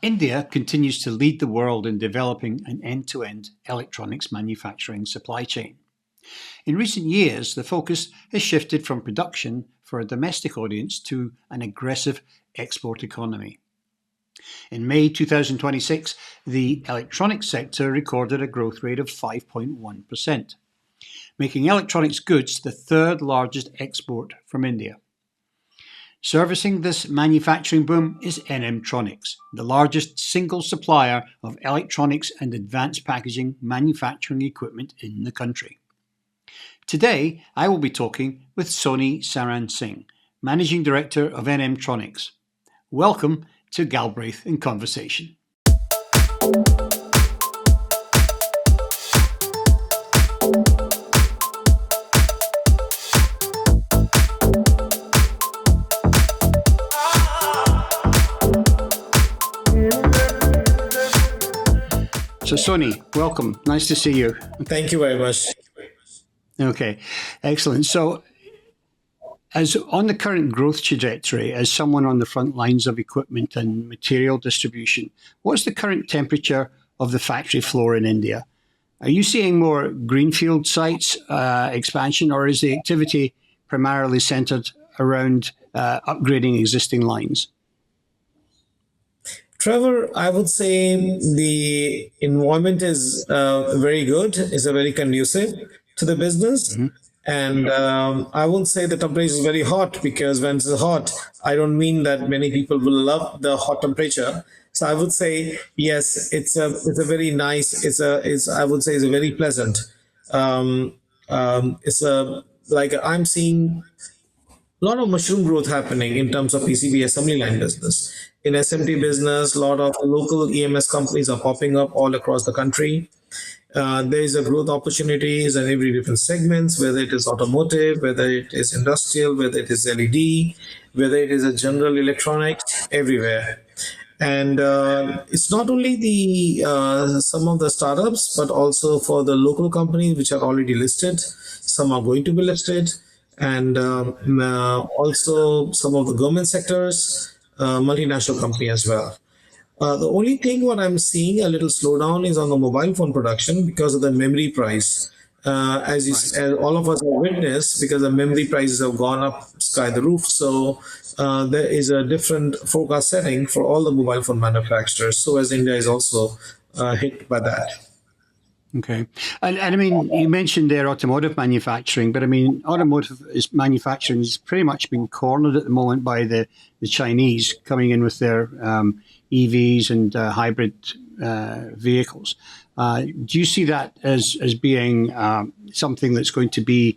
India continues to lead the world in developing an end-to-end electronics manufacturing supply chain. In recent years, the focus has shifted from production for a domestic audience to an aggressive export economy. In May 2026, the electronics sector recorded a growth rate of 5.1%, making electronics goods the third largest export from India. Servicing this manufacturing boom is NMtronics, the largest single supplier of electronics and advanced packaging manufacturing equipment in the country. Today, I will be talking with Soni Saran Singh, Managing Director of NMtronics. Welcome to Galbraith in Conversation. So Soni, welcome. Nice to see you. Thank you very much. Okay, excellent. So as on the current growth trajectory, as someone on the front lines of equipment and material distribution, what's the current temperature of the factory floor in India? Are you seeing more greenfield sites expansion, or is the activity primarily centered around upgrading existing lines? Trevor, I would say the environment is very good, is a very conducive to the business. And I won't say the temperature is very hot, because when it's hot, I don't mean that many people will love the hot temperature. So I would say yes, it's a very nice, it's I would say it's a very pleasant. It's a like I'm seeing a lot of mushroom growth happening in terms of PCB assembly line business. In SMT business, a lot of local EMS companies are popping up all across the country. There is a growth opportunities in every different segments, whether it is automotive, whether it is industrial, whether it is LED, whether it is a general electronics, everywhere. And it's not only the some of the startups, but also for the local companies which are already listed. Some are going to be listed, and also some of the government sectors, multinational company as well. The only thing what I'm seeing a little slowdown is on the mobile phone production because of the memory price. As all of us have witnessed, because the memory prices have gone up sky the roof. So there is a different forecast setting for all the mobile phone manufacturers. So as India is also hit by that. Okay. And I mean, you mentioned there automotive manufacturing, but I mean, manufacturing is pretty much being cornered at the moment by the Chinese coming in with their EVs and hybrid vehicles. Do you see that as being something that's going to be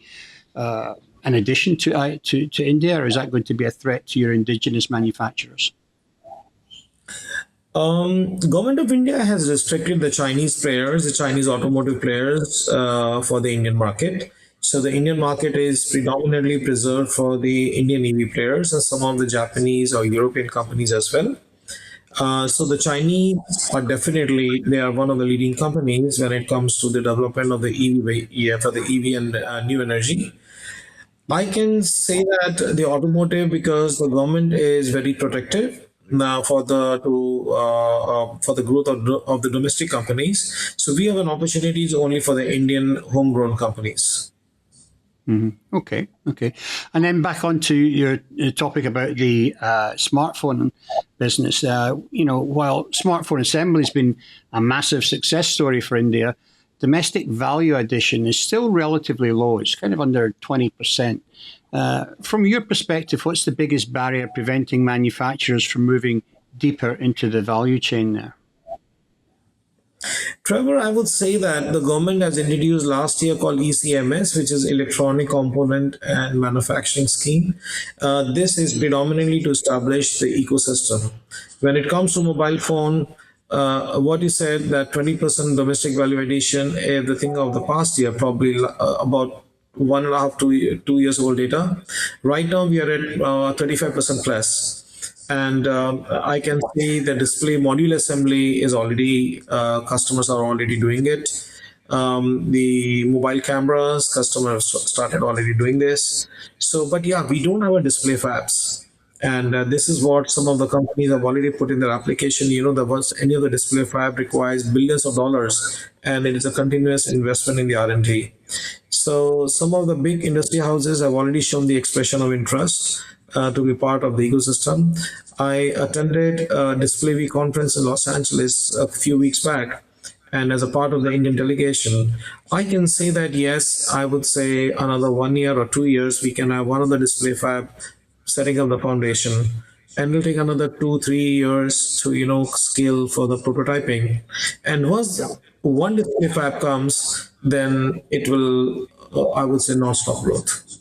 an addition to India, or is that going to be a threat to your indigenous manufacturers? Government of India has restricted the Chinese players, the Chinese automotive players, for the Indian market. So the Indian market is predominantly preserved for the Indian EV players and some of the Japanese or European companies as well. So the Chinese are definitely, they are one of the leading companies when it comes to the development of the EV, for the EV and new energy. I can say that the automotive, because the government is very protective now for the growth of the domestic companies. So we have an opportunities only for the Indian homegrown companies. Okay. And then back onto your topic about the smartphone business. While smartphone assembly has been a massive success story for India, domestic value addition is still relatively low. It's kind of under 20%. From your perspective, what's the biggest barrier preventing manufacturers from moving deeper into the value chain there? Trevor, I would say that the government has introduced last year called ECMS, which is Electronic Component and Manufacturing Scheme. This is predominantly to establish the ecosystem. When it comes to mobile phone, what you said, that 20% domestic value addition, the thing of the past year, probably about 1.5 to 2 years old data. Right now, we are at 35% plus. And I can see the display module assembly is already, customers are already doing it. The mobile cameras, customers started already doing this. So, but yeah, we don't have a display fabs. And this is what some of the companies have already put in their application. The once any of the display fab requires billions of dollars, and it is a continuous investment in the R&D. So some of the big industry houses have already shown the expression of interest to be part of the ecosystem. I attended a Display Week conference in Los Angeles a few weeks back, and as a part of the Indian delegation, I can say that yes, I would say another 1 year or 2 years, we can have one of the display fab setting up the foundation, and it'll take another 2 3 years to scale for the prototyping. And once one display fab comes, then it will, I would say, non-stop growth.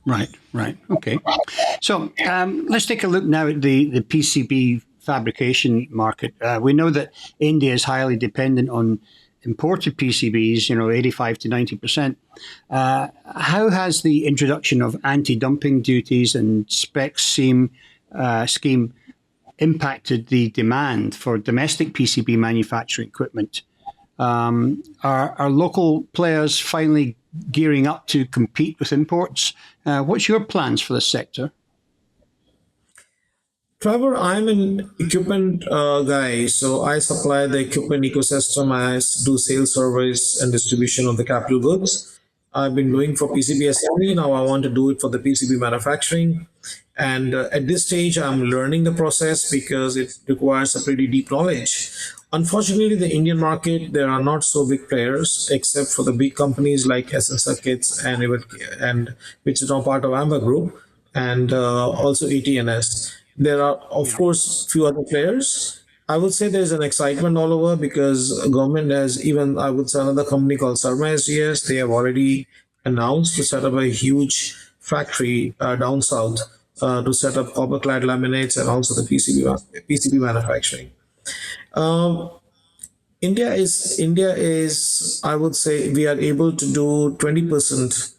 Right, right. Okay. So let's take a look now at the PCB fabrication market. We know that India is highly dependent on imported PCBs, 85 to 90%. How has the introduction of anti-dumping duties and specs scheme impacted the demand for domestic PCB manufacturing equipment? Are local players finally gearing up to compete with imports? What's your plans for this sector? Trevor, I'm an equipment guy, so I supply the equipment ecosystem. I do sales, service, and distribution of the capital goods. I've been doing for PCB assembly. Now I want to do it for the PCB manufacturing. And at this stage, I'm learning the process because it requires a pretty deep knowledge. Unfortunately, the Indian market, there are not so big players except for the big companies like SN Circuits and which is now part of Amber Group, and also ETNS. There are, of course, few other players. I would say there's an excitement all over because government has, even I would say another company called Sarma SDS, they have already announced to set up a huge factory down south to set up copper clad laminates and also the PCB manufacturing. Um, India is I would say we are able to do 20%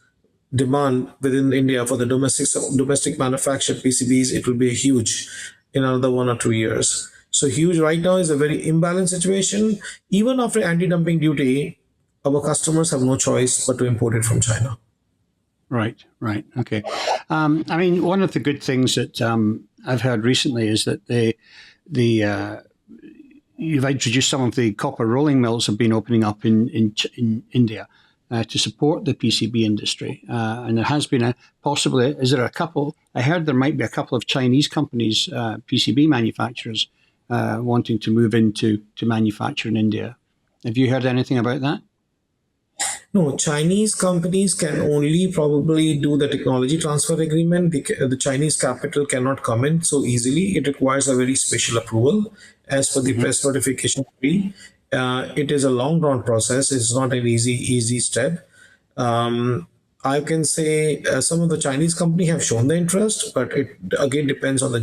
demand within India for the domestic manufactured PCBs. It will be huge in another 1 or 2 years. So huge right now is a very imbalanced situation. Even after anti-dumping duty, our customers have no choice but to import it from China. Right, right. Okay. I mean, one of the good things that I've heard recently is that the you've introduced some of the copper rolling mills have been opening up in India to support the PCB industry, and there has been possibly. Is there a couple? I heard there might be a couple of Chinese companies, PCB manufacturers, wanting to move into to manufacture in India. Have you heard anything about that? No, Chinese companies can only probably do the technology transfer agreement. The Chinese capital cannot come in so easily. It requires a very special approval as per the press notification fee. It is a long drawn process. It's not an easy step. I can say some of the Chinese company have shown the interest, but it again depends on the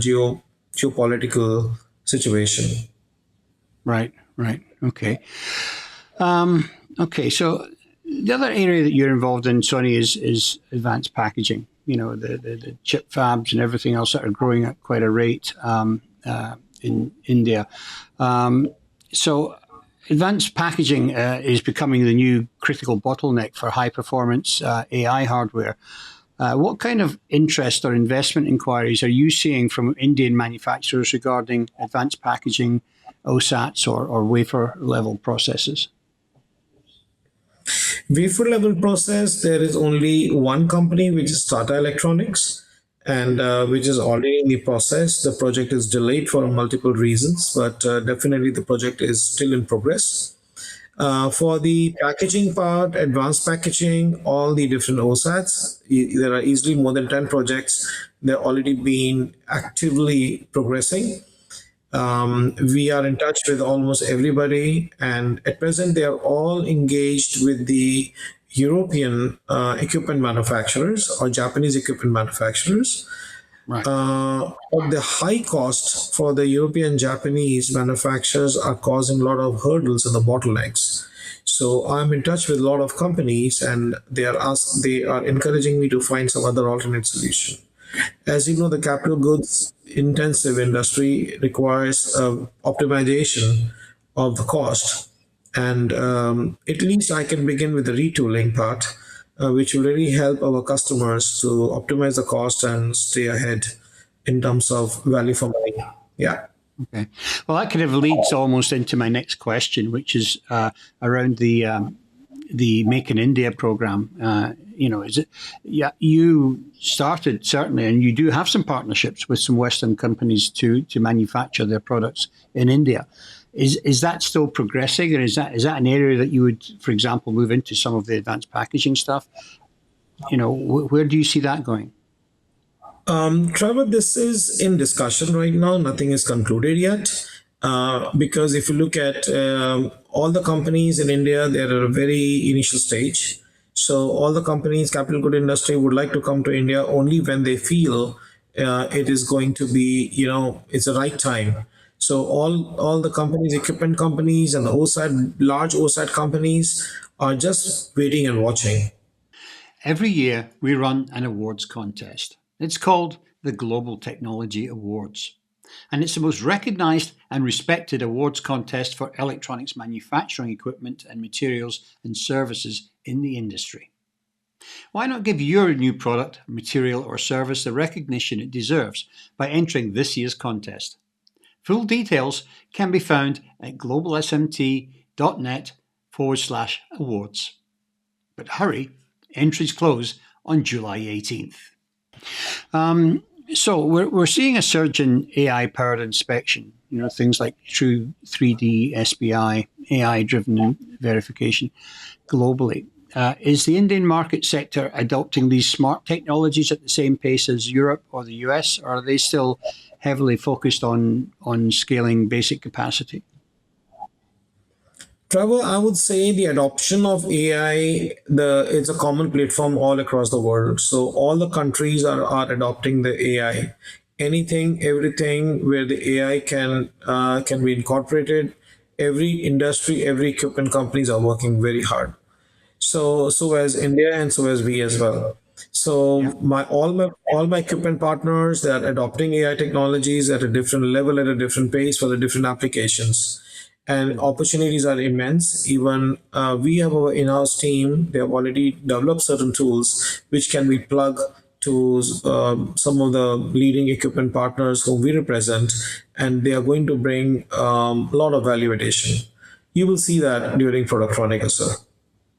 geopolitical situation. Right, right. Okay. Okay, so the other area that you're involved in, Sony, is advanced packaging. The chip fabs and everything else that are growing at quite a rate in India. So advanced packaging is becoming the new critical bottleneck for high performance AI hardware. What kind of interest or investment inquiries are you seeing from Indian manufacturers regarding advanced packaging, OSATs, or wafer level processes? Wafer level process, there is only one company, which is Tata Electronics, and which is already in the process. The project is delayed for multiple reasons, but definitely the project is still in progress. For the packaging part, advanced packaging, all the different OSATs, there are easily more than 10 projects. They're already been actively progressing. We are in touch with almost everybody, and at present, they are all engaged with the European equipment manufacturers or Japanese equipment manufacturers. Right. But the high cost for the European Japanese manufacturers are causing a lot of hurdles and the bottlenecks. So I'm in touch with a lot of companies, and they are encouraging me to find some other alternate solution. As you know, the capital goods intensive industry requires optimization of the cost. And at least I can begin with the retooling part, which will really help our customers to optimize the cost and stay ahead in terms of value for money. Yeah. Okay. Well, that kind of leads almost into my next question, which is around the Make in India program. Is it? Yeah, you started certainly, and you do have some partnerships with some Western companies to manufacture their products in India. Is that still progressing, or is that an area that you would, for example, move into some of the advanced packaging stuff? Where do you see that going? Trevor, this is in discussion right now. Nothing is concluded yet. Because if you look at all the companies in India, they're at a very initial stage. So all the companies, capital good industry, would like to come to India only when they feel it is going to be, it's the right time. So all the companies, equipment companies, and the OSAT, large OSAT companies, are just waiting and watching. Every year, we run an awards contest. It's called the Global Technology Awards, and it's the most recognized and respected awards contest for electronics manufacturing equipment and materials and services in the industry. Why not give your new product, material, or service the recognition it deserves by entering this year's contest? Full details can be found at globalsmt.net/awards. But hurry, entries close on July 18th. So we're seeing a surge in AI-powered inspection, things like true 3D SBI, AI-driven verification globally. Is the Indian market sector adopting these smart technologies at the same pace as Europe or the US, or are they still heavily focused on scaling basic capacity? Trevor, I would say the adoption of AI, it's a common platform all across the world. So all the countries are adopting the AI. Anything, everything where the AI can be incorporated. Every industry, every equipment companies are working very hard. So as India and so as we as well. So Yeah. my equipment partners, they are adopting AI technologies at a different level, at a different pace for the different applications, and opportunities are immense. Even we have our in-house team; they have already developed certain tools which can be plugged to some of the leading equipment partners whom we represent, and they are going to bring a lot of value addition. You will see that during Productronica, sir.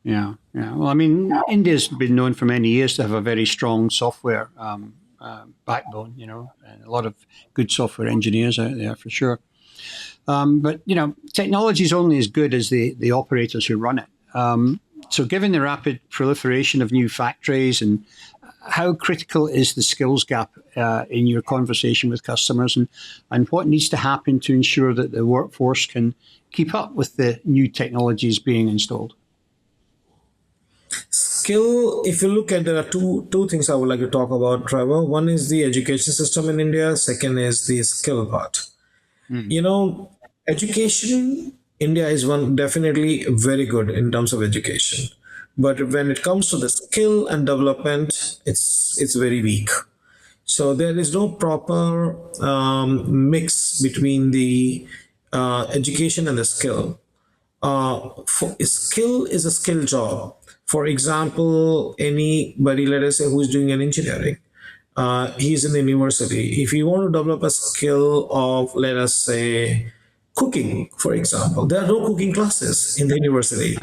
Yeah, yeah. Well, I mean, India's been known for many years to have a very strong software backbone, and a lot of good software engineers out there for sure. But technology is only as good as the operators who run it. So, given the rapid proliferation of new factories, and how critical is the skills gap in your conversation with customers, and what needs to happen to ensure that the workforce can keep up with the new technologies being installed? Skill, if you look at, there are two things I would like to talk about, Trevor. One is the education system in India. Second is the skill part. Mm. You know, education, India is one definitely very good in terms of education. But when it comes to the skill and development, it's very weak. So there is no proper mix between the education and the skill. Skill is a skill job. For example, anybody, let us say, who is doing an engineering, he's in the university. If you want to develop a skill of, let us say, cooking, for example, there are no cooking classes in the university,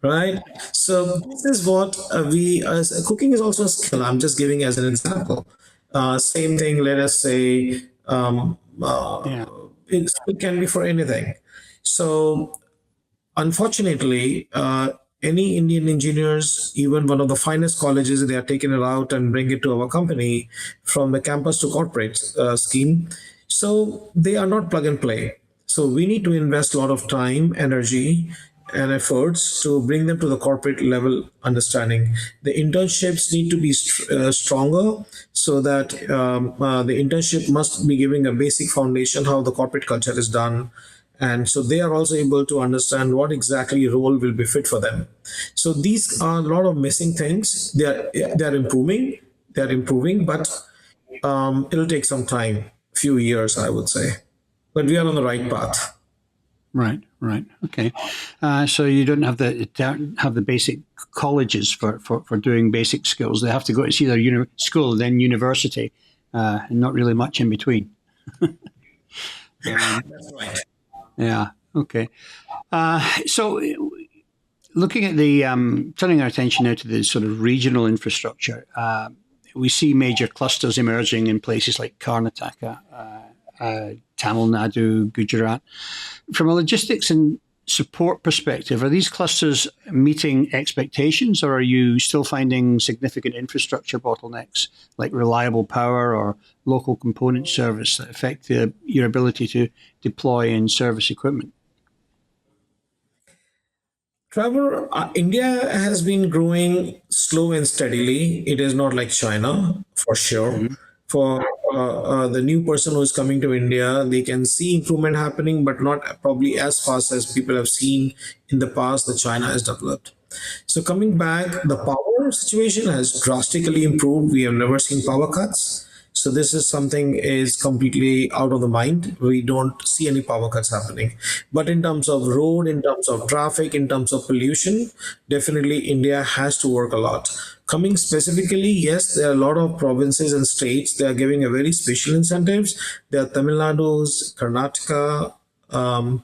right? So this is what we, as cooking is also a skill. I'm just giving as an example. Same thing, let us say, Yeah. it can be for anything. So unfortunately, any Indian engineers, even one of the finest colleges, they are taking it out and bring it to our company from the campus to corporate scheme. So they are not plug and play. So we need to invest a lot of time, energy, and efforts to bring them to the corporate level understanding. The internships need to be stronger, so that the internship must be giving a basic foundation how the corporate culture is done, and so they are also able to understand what exactly role will be fit for them. So these are a lot of missing things. They are improving, but it'll take some time, few years, I would say, but we are on the right path. Right, right. Okay. So you don't have the basic colleges for doing basic skills. They have to go to either school, then university, and not really much in between. That's right. Yeah. Okay. So, looking at the turning our attention now to the sort of regional infrastructure, we see major clusters emerging in places like Karnataka, Tamil Nadu, Gujarat. From a logistics and support perspective, are these clusters meeting expectations, or are you still finding significant infrastructure bottlenecks like reliable power or local component service that affect your ability to deploy and service equipment? Trevor, India has been growing slow and steadily. It is not like China, for sure. Mhm. For the new person who is coming to India, they can see improvement happening, but not probably as fast as people have seen in the past that China has developed. So coming back, the power situation has drastically improved. We have never seen power cuts. So this is something is completely out of the mind. We don't see any power cuts happening. But in terms of road, in terms of traffic, in terms of pollution, definitely India has to work a lot. Coming specifically, yes, there are a lot of provinces and states. They are giving a very special incentives. There are Tamil Nadu's, Karnataka, um,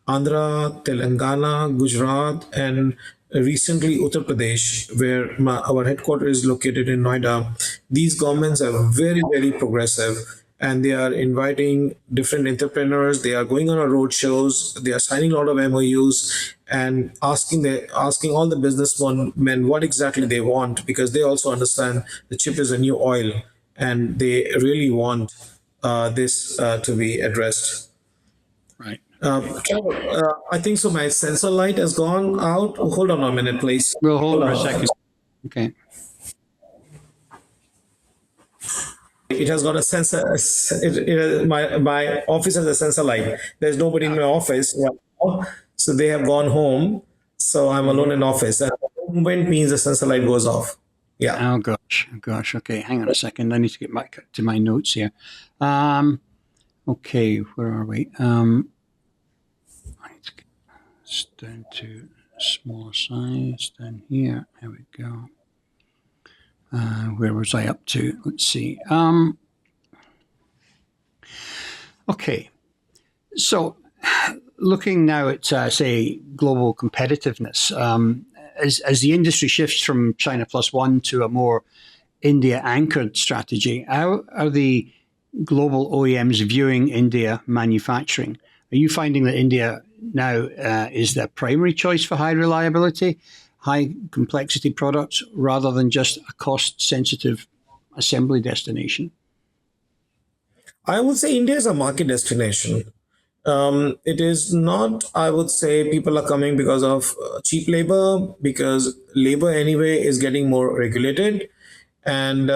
Andhra, Telangana, Gujarat, and recently Uttar Pradesh, where our headquarters is located in Noida. These governments are very, very progressive, and they are inviting different entrepreneurs. They are going on a road shows. They are signing a lot of MOUs and asking all the businessmen what exactly they want, because they also understand the chip is a new oil, and they really want this to be addressed. Right. I think so. My sensor light has gone out. Hold on a minute, please. We'll hold Hold for a on. second. Okay. It has got a sensor. My office has a sensor light. There's nobody in my office right now, so they have gone home. So I'm alone in office. And the movement means the sensor light goes off. Yeah. Oh gosh, oh gosh. Okay, hang on a second. I need to get back to my notes here. Um, okay, where are we? I need to get this down to smaller size down here. There we go. Where was I up to? Let's see. Okay, so looking now at say global competitiveness, as the industry shifts from China plus one to a more India anchored strategy, how are the global OEMs viewing India manufacturing? Are you finding that India now is their primary choice for high reliability, high complexity products, rather than just a cost sensitive assembly destination? I would say India is a market destination. It is not, I would say, people are coming because of cheap labor, because labor anyway is getting more regulated. And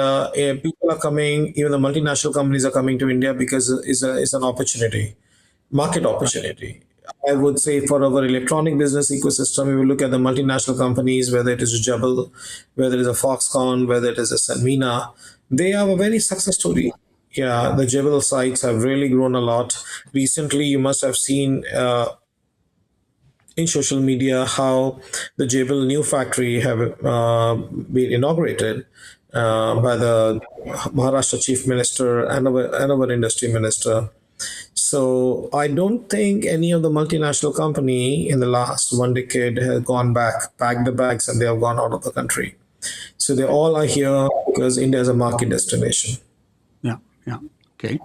people are coming, even the multinational companies are coming to India because it's an opportunity, market opportunity. I would say for our electronic business ecosystem, we will look at the multinational companies, whether it is a Jebel, whether it is a Foxconn, whether it is a Sanmina, they have a very success story. Yeah, the Jebel sites have really grown a lot. Recently, you must have seen in social media how the Jebel new factory have been inaugurated by the Maharashtra Chief Minister and our industry minister. So I don't think any of the multinational company in the last 1 decade has gone back, packed the bags, and they have gone out of the country. So they all are here because India is a market destination. Yeah, yeah. Okay.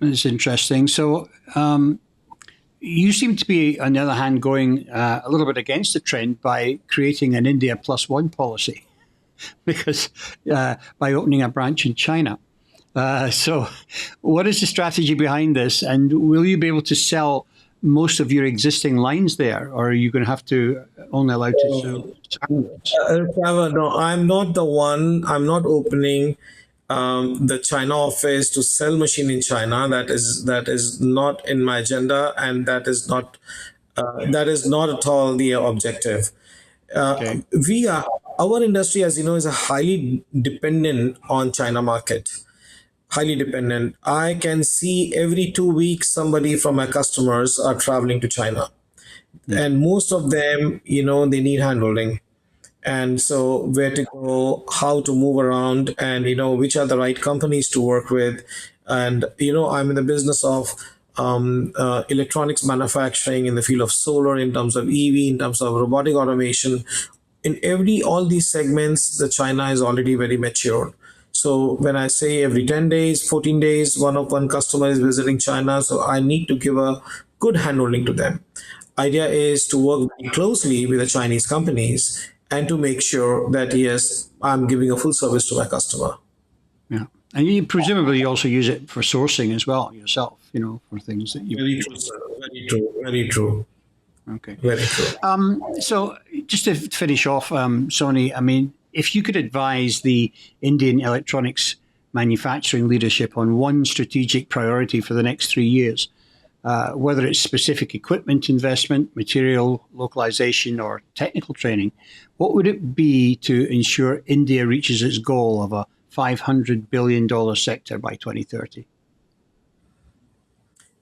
It's interesting. So you seem to be, on the other hand, going a little bit against the trend by creating an India plus one policy, because by opening a branch in China. So what is the strategy behind this? And will you be able to sell most of your existing lines there, or are you going to have to only allowed to sell? Trevor, no, I'm not the one. I'm not opening the China office to sell machine in China. That is not in my agenda, and that is not at all the objective. Okay. We are Our industry, as you know, is a highly dependent on China market. Highly dependent. I can see every 2 weeks somebody from my customers are traveling to China, and most of them, they need handholding. And so where to go, how to move around, and which are the right companies to work with. And I'm in the business of electronics manufacturing in the field of solar, in terms of EV, in terms of robotic automation. In all these segments, the China is already very mature. So when I say every 10 days, 14 days, one customer is visiting China, so I need to give a good handholding to them. Idea is to work very closely with the Chinese companies and to make sure that yes, I'm giving a full service to my customer. Yeah. And you presumably also use it for sourcing as well yourself, for things that you... Very true, sir. Very true. Very true. Okay. Very true. So just to finish off, Soni, I mean, if you could advise the Indian electronics manufacturing leadership on one strategic priority for the next 3 years, whether it's specific equipment investment, material localization, or technical training, what would it be to ensure India reaches its goal of a $500 billion sector by 2030?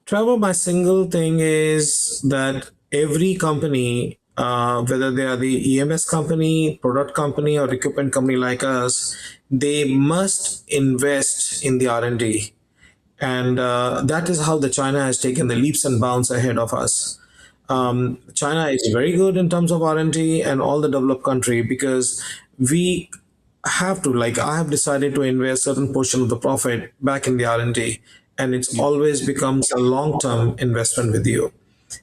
Trevor, my single thing is that every company, whether they are the EMS company, product company, or equipment company like us, they must invest in the R&D. And that is how the China has taken the leaps and bounds ahead of us. China is very good in terms of R&D and all the developed country, because we have to, like, I have decided to invest certain portion of the profit back in the R&D, and it's always becomes a long-term investment with you,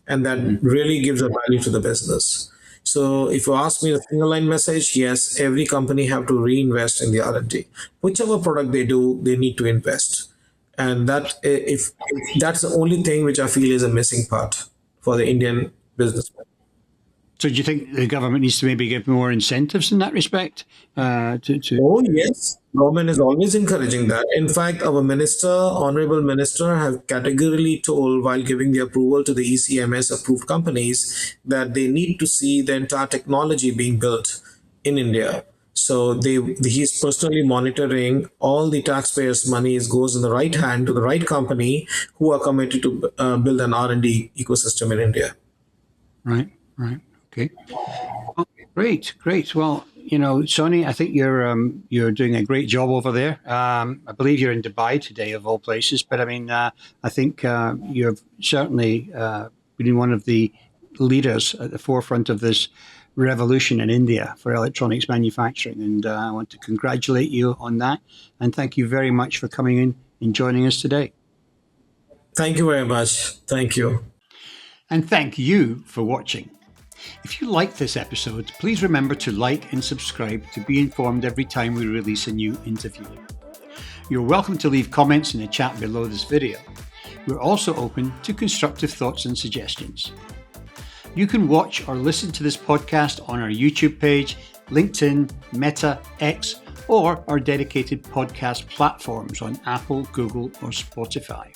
and that really gives a value to the business. So if you ask me the single line message, yes, every company have to reinvest in the R&D. Whichever product they do, they need to invest. And that, if that's the only thing which I feel is a missing part for the Indian businessman. So do you think the government needs to maybe give more incentives in that respect? Oh, yes. Government is always encouraging that. In fact, our minister, honorable minister, have categorically told while giving the approval to the ECMS approved companies that they need to see the entire technology being built in India. So he's personally monitoring all the taxpayers' money goes in the right hand to the right company who are committed to build an R&D ecosystem in India. Right. Okay. Oh, great. Well, Soni, I think you're doing a great job over there. I believe you're in Dubai today, of all places. But I mean, I think you've certainly been one of the leaders at the forefront of this revolution in India for electronics manufacturing. And I want to congratulate you on that. And thank you very much for coming in and joining us today. Thank you very much. Thank you. And thank you for watching. If you liked this episode, please remember to like and subscribe to be informed every time we release a new interview. You're welcome to leave comments in the chat below this video. We're also open to constructive thoughts and suggestions. You can watch or listen to this podcast on our YouTube page, LinkedIn, Meta, X, or our dedicated podcast platforms on Apple, Google, or Spotify.